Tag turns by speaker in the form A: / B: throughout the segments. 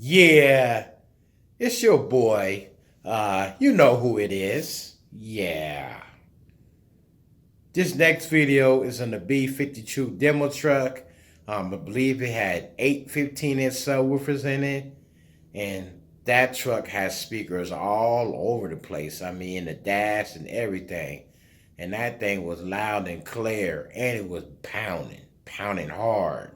A: Yeah, it's your boy. You know who it is. Yeah. This next video is on the B-52 demo truck. I believe it had 8 15-inch subwoofers in it. And that truck has speakers all over the place. I mean, in the dash and everything. And that thing was loud and clear. And it was pounding hard.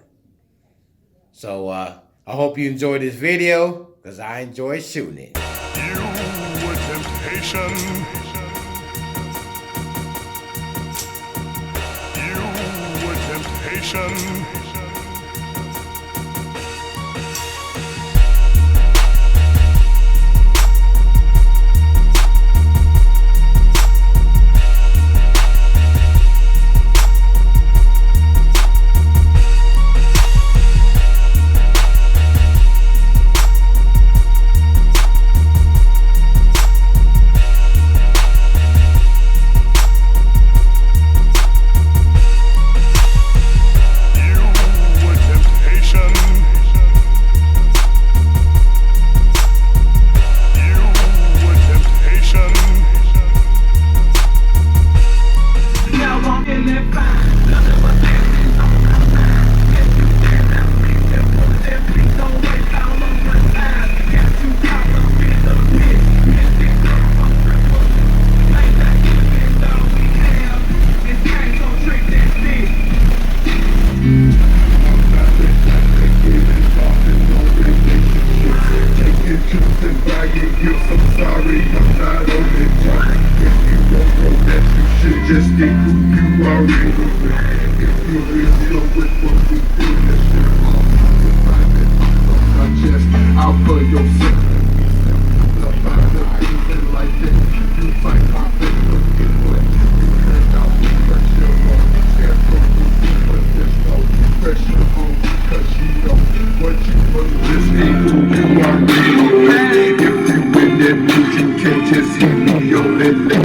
A: So I hope you enjoyed this video, because I enjoyed shooting it.
B: You were temptation. You were temptation. Just be who you are. If you really know with what we do, let's share all the private. Not just out for yourself. About the things like that. You fight my faith, but get what you hand out. Pressure on, stand from you, but there's no pressure on. Cause you know what you want. Just be who you are. If you win that mood, you can't just hit me on that leg.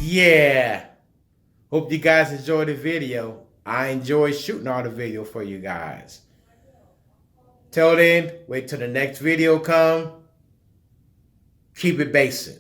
A: Yeah. Hope you guys enjoyed the video. I enjoyed shooting all the video for you guys. Till then, wait till the next video come. Keep it basing.